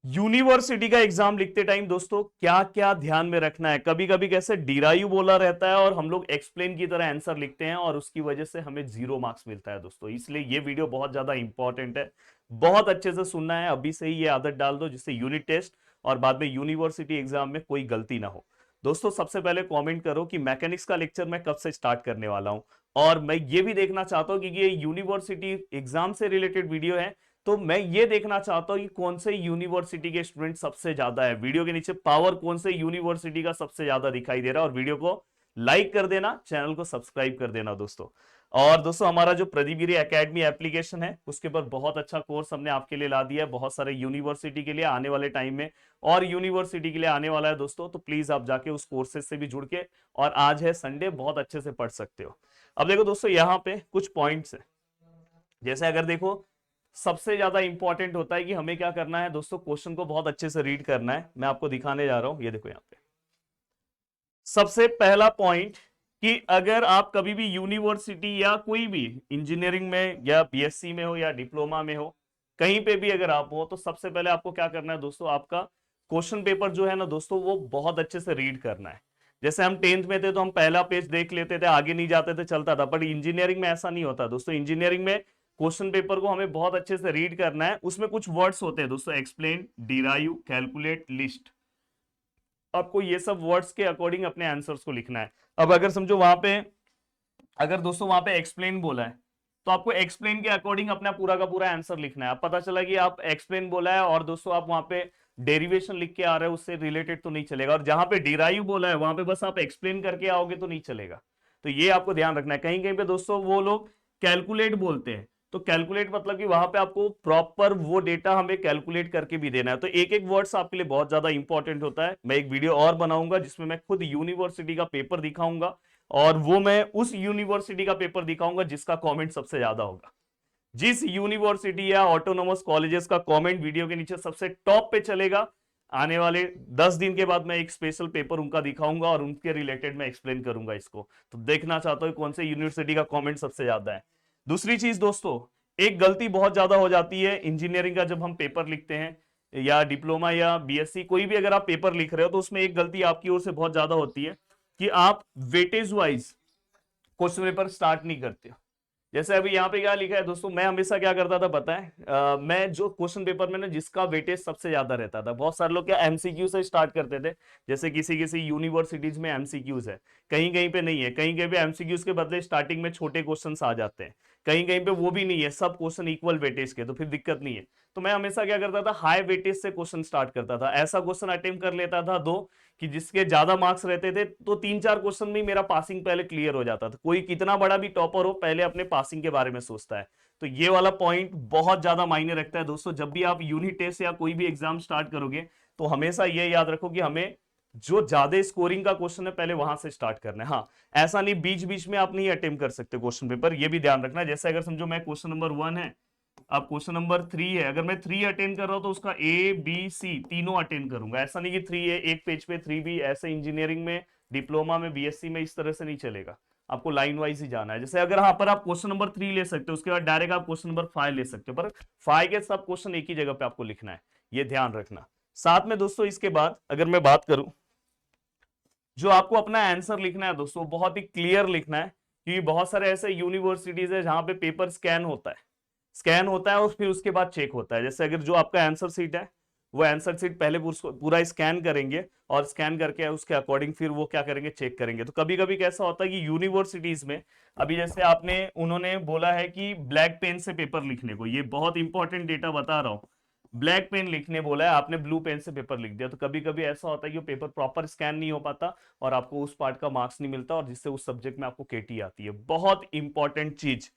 University का exam लिखते time दोस्तों क्या क्या ध्यान में रखना है। कभी कभी कैसे डीरायू बोला रहता है और हम लोग एक्सप्लेन की तरह आंसर लिखते हैं और उसकी वजह से हमें 0 मार्क्स मिलता है दोस्तों। इसलिए ये वीडियो बहुत ज्यादा इंपॉर्टेंट है, बहुत अच्छे से सुनना है। अभी से ही ये आदत डाल दो जिससे यूनिट टेस्ट और बाद में यूनिवर्सिटी एग्जाम में कोई गलती ना हो। दोस्तों सबसे पहले कमेंट करो कि मैकेनिक्स का लेक्चर मैं कब से स्टार्ट करने वाला हूं, और मैं ये भी देखना चाहता हूं कि ये यूनिवर्सिटी एग्जाम से रिलेटेड वीडियो है, तो मैं ये देखना चाहता हूं कि कौन से यूनिवर्सिटी के स्टूडेंट सबसे ज्यादा है। वीडियो के नीचे पावर कौन से यूनिवर्सिटी का सबसे ज्यादा दिखाई दे रहा है, और वीडियो को लाइक कर देना, चैनल को सब्सक्राइब कर देना दोस्तों। और दोस्तों हमारा जो प्रदीपगिरी एकेडमी एप्लीकेशन है उसके ऊपर बहुत अच्छा कोर्स हमने आपके लिए ला दिया है, बहुत सारे यूनिवर्सिटी के लिए आने वाले टाइम में और यूनिवर्सिटी के लिए आने वाला है दोस्तों। तो प्लीज आप जाके उस कोर्सेज से भी जुड़ के, और आज है संडे, बहुत अच्छे से पढ़ सकते हो। अब देखो दोस्तों यहाँ पे कुछ पॉइंट्स है। जैसे अगर देखो, सबसे ज्यादा इंपॉर्टेंट होता है कि हमें क्या करना है दोस्तों, क्वेश्चन को बहुत अच्छे से रीड करना है। मैं आपको दिखाने जा रहा हूं, ये देखो यहाँ पे सबसे पहला पॉइंट कि अगर आप कभी भी यूनिवर्सिटी या कोई भी इंजीनियरिंग में या बीएससी में हो या डिप्लोमा में हो, कहीं पे भी अगर आप हो, तो सबसे पहले आपको क्या करना है दोस्तों, आपका क्वेश्चन पेपर जो है ना दोस्तों वो बहुत अच्छे से रीड करना है। जैसे हम 10th में थे तो हम पहला पेज देख लेते थे, आगे नहीं जाते थे, चलता था, बट इंजीनियरिंग में ऐसा नहीं होता दोस्तों। इंजीनियरिंग में क्वेश्चन पेपर को हमें बहुत अच्छे से रीड करना है। उसमें कुछ वर्ड्स होते हैं दोस्तों, एक्सप्लेन, डिराइव, कैलकुलेट, लिस्ट। आपको ये सब वर्ड्स के अकॉर्डिंग अपने आंसर्स को लिखना है। अब अगर समझो वहां पे, अगर दोस्तों वहां पे एक्सप्लेन बोला है, तो आपको एक्सप्लेन के अकॉर्डिंग अपना पूरा का पूरा आंसर लिखना है। अब पता चला कि आप एक्सप्लेन बोला है और दोस्तों आप वहां पे डेरिवेशन लिख के आ रहे हो, उससे रिलेटेड तो नहीं चलेगा। और जहां पे डिराइव बोला है वहां पे बस आप एक्सप्लेन करके आओगे तो नहीं चलेगा। तो ये आपको ध्यान रखना है। कहीं कहीं पे दोस्तों वो लोग कैलकुलेट बोलते हैं, तो कैलकुलेट मतलब कि वहां पे आपको प्रॉपर वो डेटा हमें कैलकुलेट करके भी देना है। तो एक एक वर्ड्स आपके लिए बहुत ज्यादा इंपॉर्टेंट होता है। मैं एक वीडियो और बनाऊंगा जिसमें मैं खुद यूनिवर्सिटी का पेपर दिखाऊंगा, और वो मैं उस यूनिवर्सिटी का पेपर दिखाऊंगा जिसका कमेंट सबसे ज्यादा होगा। जिस यूनिवर्सिटी या ऑटोनोमस कॉलेजेस का कमेंट वीडियो के नीचे सबसे टॉप पे चलेगा, आने वाले 10 दिन के बाद मैं एक स्पेशल पेपर उनका दिखाऊंगा और उनके रिलेटेड मैं एक्सप्लेन करूंगा इसको। तो देखना चाहता हूं कौन से यूनिवर्सिटी का कमेंट सबसे ज्यादा है। दूसरी चीज दोस्तों, एक गलती बहुत ज्यादा हो जाती है इंजीनियरिंग का जब हम पेपर लिखते हैं, या डिप्लोमा या बीएससी कोई भी अगर आप पेपर लिख रहे हो, तो उसमें एक गलती आपकी ओर से बहुत ज्यादा होती है कि आप weightage wise question paper start नहीं करते हो। जैसे अभी यहाँ पे क्या लिखा है दोस्तों, मैं हमेशा क्या करता था पता है, मैं जो क्वेश्चन पेपर में ना जिसका वेटेज सबसे ज्यादा रहता था, बहुत सारे लोग क्या एमसीक्यू से स्टार्ट करते थे। जैसे किसी किसी यूनिवर्सिटीज में एमसीक्यूज है, कहीं कहीं पे नहीं है, कहीं कहीं पे एमसीक्यूज के बदले स्टार्टिंग में छोटे क्वेश्चन आ जाते हैं, कहीं कहीं पे वो भी नहीं है, सब क्वेश्चन इक्वल वेटेज के, तो फिर दिक्कत नहीं है। तो मैं हमेशा क्या करता था, हाई वेटेज से क्वेश्चन स्टार्ट करता था। ऐसा क्वेश्चन अटेम्प्ट कर लेता था दो, कि जिसके ज्यादा मार्क्स रहते थे तो 3-4 क्वेश्चन में मेरा पासिंग पहले क्लियर हो जाता था। कोई कितना बड़ा भी टॉपर हो, पहले अपने पासिंग के बारे में सोचता है। तो ये वाला पॉइंट बहुत ज्यादा मायने रखता है दोस्तों। जब भी आप यूनिट टेस्ट या कोई भी एग्जाम स्टार्ट करोगे, तो हमेशा ये याद रखो कि हमें जो ज्यादा स्कोरिंग का क्वेश्चन है पहले वहां से स्टार्ट करना है। हाँ, ऐसा नहीं बीच बीच में आप नहीं अटेम्प्ट कर सकते क्वेश्चन पेपर, ये भी ध्यान रखना। जैसे अगर समझो मैं क्वेश्चन नंबर 1 है, अब क्वेश्चन नंबर 3 है, अगर मैं 3 अटेंड कर रहा हूं तो उसका ए बी सी तीनों अटेंड करूंगा। ऐसा नहीं कि 3 है एक पेज पे 3 भी, ऐसे इंजीनियरिंग में, डिप्लोमा में, बीएससी में इस तरह से नहीं चलेगा। आपको लाइन वाइज ही जाना है। जैसे अगर यहाँ पर आप क्वेश्चन नंबर 3 ले सकते हो, उसके बाद डायरेक्ट आप क्वेश्चन नंबर 5 ले सकते हो, पर 5 के सब क्वेश्चन एक ही जगह पे आपको लिखना है, ये ध्यान रखना। साथ में दोस्तों इसके बाद अगर मैं बात करूं, जो आपको अपना आंसर लिखना है दोस्तों बहुत ही क्लियर लिखना है, क्योंकि बहुत सारे ऐसे यूनिवर्सिटीज है जहां पे पेपर स्कैन होता है, स्कैन होता है और फिर उसके बाद चेक होता है। जैसे अगर जो आपका आंसर सीट है, वो आंसर सीट पहले पूरा स्कैन करेंगे, और स्कैन करके उसके अकॉर्डिंग फिर वो क्या करेंगे, चेक करेंगे। तो कभी कभी कैसा होता है कि यूनिवर्सिटीज में, अभी जैसे आपने उन्होंने बोला है कि ब्लैक पेन से पेपर लिखने को, ये बहुत इंपॉर्टेंट डेटा बता रहा हूं, ब्लैक पेन लिखने बोला है, आपने ब्लू पेन से पेपर लिख दिया, तो कभी कभी ऐसा होता है कि वो पेपर प्रॉपर स्कैन नहीं हो पाता और आपको उस पार्ट का मार्क्स नहीं मिलता, और जिससे उस सब्जेक्ट में आपको केटी आती है। बहुत इंपॉर्टेंट चीज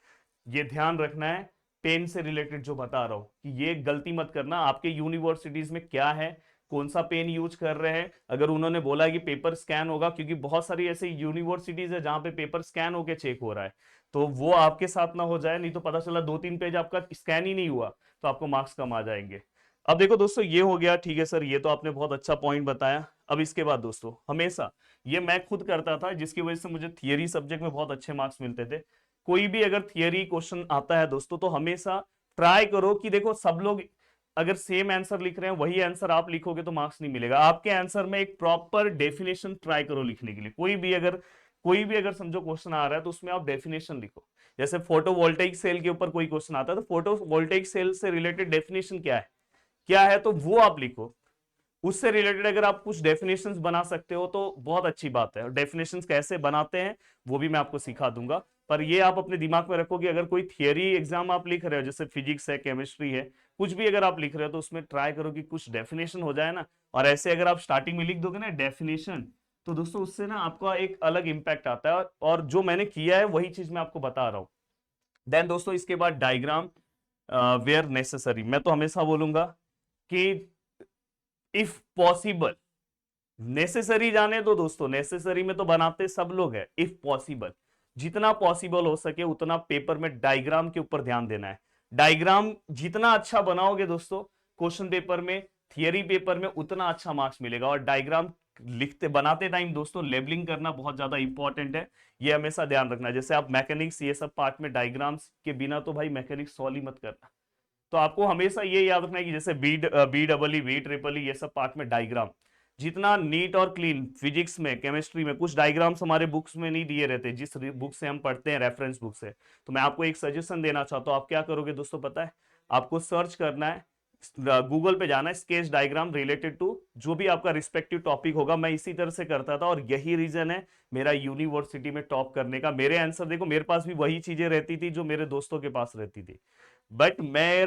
ये ध्यान रखना है, पेन से रिलेटेड जो बता रहा हूं, कि ये गलती मत करना। आपके यूनिवर्सिटीज में क्या है, कौन सा पेन यूज कर रहे हैं, अगर उन्होंने बोला है कि पेपर स्कैन होगा, क्योंकि बहुत सारी ऐसी यूनिवर्सिटीज है जहां पे पेपर स्कैन होके चेक हो रहा है, तो वो आपके साथ ना हो जाए, नहीं तो पता चला 2-3 पेज आपका स्कैन ही नहीं हुआ, तो आपको मार्क्स कम आ जाएंगे। अब देखो दोस्तों, ये हो गया, ठीक है सर, ये तो आपने बहुत अच्छा पॉइंट बताया। अब इसके बाद दोस्तों, हमेशा ये मैं खुद करता था, जिसकी वजह से मुझे थियरी सब्जेक्ट में बहुत अच्छे मार्क्स मिलते थे। कोई भी अगर थियरी क्वेश्चन आता है दोस्तों, तो हमेशा ट्राई करो कि देखो सब लोग अगर सेम आंसर लिख रहे हैं वही आंसर आप लिखोगे तो मार्क्स नहीं मिलेगा। आपके आंसर में एक प्रॉपर डेफिनेशन ट्राई करो लिखने के लिए। कोई भी अगर समझो क्वेश्चन आ रहा है तो उसमें आप डेफिनेशन लिखो। जैसे फोटोवोल्टेइक सेल के ऊपर कोई क्वेश्चन आता है तो फोटोवोल्टेइक सेल से रिलेटेड डेफिनेशन क्या है तो वो आप लिखो। उससे रिलेटेड अगर आप कुछ डेफिनेशंस बना सकते हो तो बहुत अच्छी बात है। डेफिनेशंस कैसे बनाते हैं वो भी मैं आपको सिखा दूंगा। पर ये आप अपने दिमाग में रखो कि अगर कोई थियरी एग्जाम आप लिख रहे हो, जैसे फिजिक्स है, केमिस्ट्री है, कुछ भी अगर आप लिख रहे हो तो उसमें ट्राई करो कि कुछ डेफिनेशन हो जाए ना। और ऐसे अगर आप स्टार्टिंग में लिख दोगे ना डेफिनेशन, तो दोस्तों उससे ना आपका एक अलग इंपैक्ट आता है। और जो मैंने किया है वही चीज मैं आपको बता रहा हूं। देन दोस्तों इसके बाद डायग्राम वेयर नेसेसरी। मैं तो हमेशा बोलूंगा कि इफ पॉसिबल, नेसेसरी जाने दो दोस्तों, नेसेसरी में तो बनाते सब लोग हैं। इफ पॉसिबल, जितना पॉसिबल हो सके उतना पेपर में डायग्राम के ऊपर ध्यान देना है। डायग्राम जितना अच्छा बनाओगे दोस्तों क्वेश्चन पेपर में, थियरी पेपर में, उतना अच्छा मार्क्स मिलेगा। और डायग्राम लिखते बनाते टाइम दोस्तों लेबलिंग करना बहुत ज्यादा इंपॉर्टेंट है, ये हमेशा ध्यान रखना। जैसे आप मैकेनिक्स ये सब पार्ट में डायग्राम्स के बिना तो भाई मैकेनिक्स सॉल्व ही मत करना। तो आपको हमेशा ये याद रखना है कि जैसे B double E, V triple E, ये सब पार्ट में डायग्राम जितना नीट और क्लीन, फिजिक्स में, केमिस्ट्री में कुछ डायग्राम्स हमारे बुक्स में नहीं दिए रहते, जिस बुक से हम पढ़ते हैं, रेफरेंस बुक से। तो मैं आपको एक सजेशन देना चाहता हूं। आप क्या करोगे दोस्तों पता है? आपको सर्च करना है, गूगल पे जाना है, स्केच डायग्राम रिलेटेड टू जो भी आपका रिस्पेक्टिव टॉपिक होगा। मैं इसी तरह से करता था और यही रीजन है मेरा यूनिवर्सिटी में टॉप करने का। मेरे आंसर देखो, मेरे पास भी वही चीजें रहती थी जो मेरे दोस्तों के पास रहती थी, बट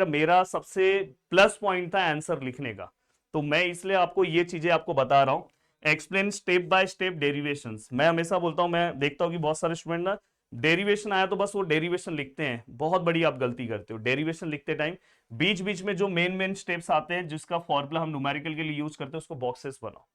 मेरा सबसे प्लस पॉइंट था आंसर लिखने का। तो मैं इसलिए आपको ये चीजें आपको बता रहा हूं। Explain step by step derivations. मैं हमेशा बोलता हूं, मैं देखता हूं कि बहुत सारे स्टूडेंट ना डेरिवेशन आया तो बस वो डेरिवेशन लिखते हैं। बहुत बड़ी आप गलती करते हो। डेरिवेशन लिखते टाइम बीच बीच में जो मेन स्टेप्स आते हैं जिसका फॉर्मूला हम न्यूमेरिकल के लिए यूज करते हैं उसको बॉक्सेस बनाओ।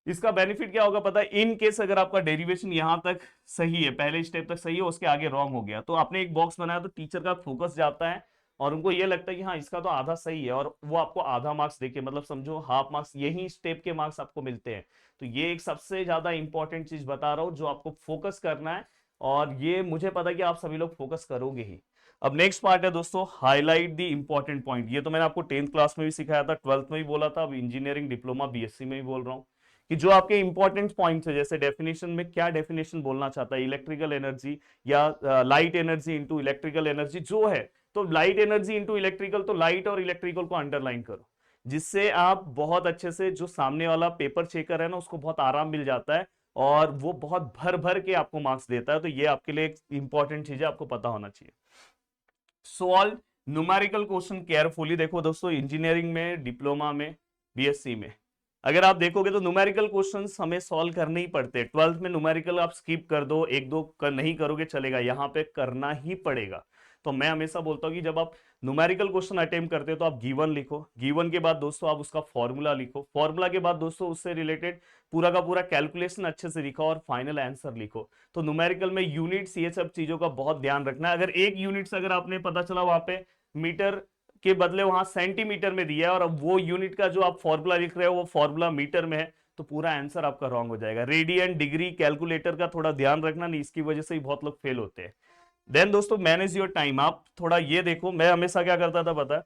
इसका बेनिफिट क्या होगा पता है? इन केस अगर आपका डेरिवेशन यहां तक सही है, पहले स्टेप तक सही है, उसके आगे रॉन्ग हो गया, तो आपने एक बॉक्स बनाया तो टीचर का फोकस जाता है और उनको ये लगता है कि हाँ इसका तो आधा सही है, और वो आपको आधा मार्क्स देके, मतलब समझो हाफ मार्क्स, यही स्टेप के मार्क्स आपको मिलते हैं। तो ये एक सबसे ज्यादा इंपॉर्टेंट चीज बता रहा हूं जो आपको फोकस करना है, और ये मुझे पता है कि आप सभी लोग फोकस करोगे ही। अब नेक्स्ट पार्ट है दोस्तों, हाईलाइट द इंपॉर्टेंट पॉइंट। ये तो मैंने आपको 10th क्लास में भी सिखाया था, 12th में भी बोला था, अब इंजीनियरिंग डिप्लोमा बीएससी में भी बोल रहा हूँ कि जो आपके इंपॉर्टेंट पॉइंट्स है, जैसे डेफिनेशन में क्या डेफिनेशन बोलना चाहता है, इलेक्ट्रिकल एनर्जी या light energy into electrical energy जो है, तो लाइट एनर्जी इंटू इलेक्ट्रिकल, तो लाइट और इलेक्ट्रिकल को अंडरलाइन करो, जिससे आप बहुत अच्छे से, जो सामने वाला पेपर चेकर है ना उसको बहुत आराम मिल जाता है और वो बहुत भर भर के आपको मार्क्स देता है। तो ये आपके लिए एक इंपॉर्टेंट चीज है, आपको पता होना चाहिए। Solve numerical question carefully. देखो दोस्तों, इंजीनियरिंग में, डिप्लोमा में, बीएससी में अगर आप देखोगे तो न्यूमेरिकल क्वेश्चंस हमें सॉल्व करने ही पड़ते हैं। 12th में न्यूमेरिकल आप स्किप कर दो, एक दो नहीं करोगे चलेगा, यहाँ पे करना ही पड़ेगा। तो मैं हमेशा बोलता हूँ कि जब आप न्यूमेरिकल क्वेश्चन अटेम्प्ट करते हो तो आप गिवन लिखो, गिवन के बाद दोस्तों आप उसका फॉर्मूला लिखो, फॉर्मूला के बाद दोस्तों उससे रिलेटेड पूरा का पूरा कैलकुलेशन अच्छे से लिखो और फाइनल आंसर लिखो। तो न्यूमेरिकल में यूनिट्स, ये सब चीजों का बहुत ध्यान रखना है। अगर एक यूनिट्स अगर आपने पता चला वहां पे मीटर के बदले वहां सेंटीमीटर में दिया है और अब वो यूनिट का जो आप फॉर्मूला लिख रहे हो वो फॉर्मूला मीटर में है, तो पूरा आंसर आपका रॉन्ग हो जाएगा। रेडियन, डिग्री, कैलकुलेटर का थोड़ा ध्यान रखना, नहीं इसकी वजह से ही बहुत लोग फेल होते हैं। देन दोस्तों मैनेज योर टाइम। आप थोड़ा ये देखो, मैं हमेशा क्या करता था पता है?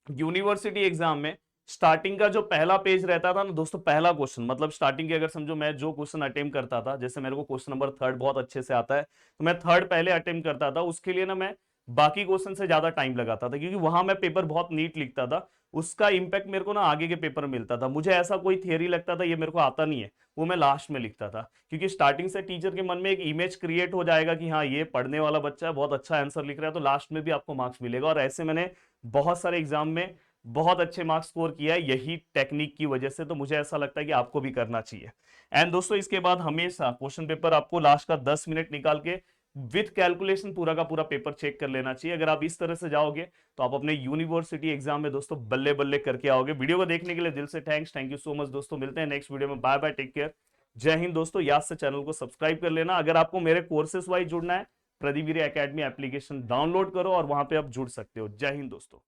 यूनिवर्सिटी एग्जाम में स्टार्टिंग का जो पहला पेज रहता था ना दोस्तों, पहला क्वेश्चन, मतलब स्टार्टिंग के अगर समझो मैं जो क्वेश्चन अटेम्प्ट करता था, जैसे मेरे को क्वेश्चन नंबर 3 बहुत अच्छे से आता है तो मैं 3 पहले अटेम्प्ट करता था। उसके लिए ना मैं बाकी क्वेश्चन से ज्यादा टाइम लगाता था, क्योंकि वहां मैं पेपर बहुत नीट लिखता था, उसका इंपैक्ट मेरे को ना आगे के पेपर में मिलता था। मुझे ऐसा कोई थियरी लगता था ये मेरे को आता नहीं है, वो मैं लास्ट में लिखता था, क्योंकि स्टार्टिंग से टीचर के मन में एक इमेज क्रिएट हो जाएगा कि हाँ ये पढ़ने वाला बच्चा है, बहुत अच्छा आंसर लिख रहा है, तो लास्ट में भी आपको मार्क्स मिलेगा। और ऐसे मैंने बहुत सारे एग्जाम में बहुत अच्छे मार्क्स स्कोर किया है यही टेक्निक की वजह से। तो मुझे ऐसा लगता है कि आपको भी करना चाहिए। एंड दोस्तों इसके बाद हमेशा क्वेश्चन पेपर आपको लास्ट का 10 मिनट निकाल के विथ कैलकुलेशन पूरा का पूरा पेपर चेक कर लेना चाहिए। अगर आप इस तरह से जाओगे तो आप अपने यूनिवर्सिटी एग्जाम में दोस्तों बल्ले बल्ले करके आओगे। वीडियो को देखने के लिए दिल से thanks, thank you so much दोस्तों। मिलते हैं नेक्स्ट वीडियो में, बाय बाय, टेक केयर, जय हिंद दोस्तों। याद से चैनल को सब्सक्राइब कर लेना। अगर आपको मेरे कोर्सेस वाइज जुड़ना है, प्रदीप वीरे एकेडमी एप्लीकेशन डाउनलोड करो और वहां पे आप जुड़ सकते हो। जय हिंद दोस्तों।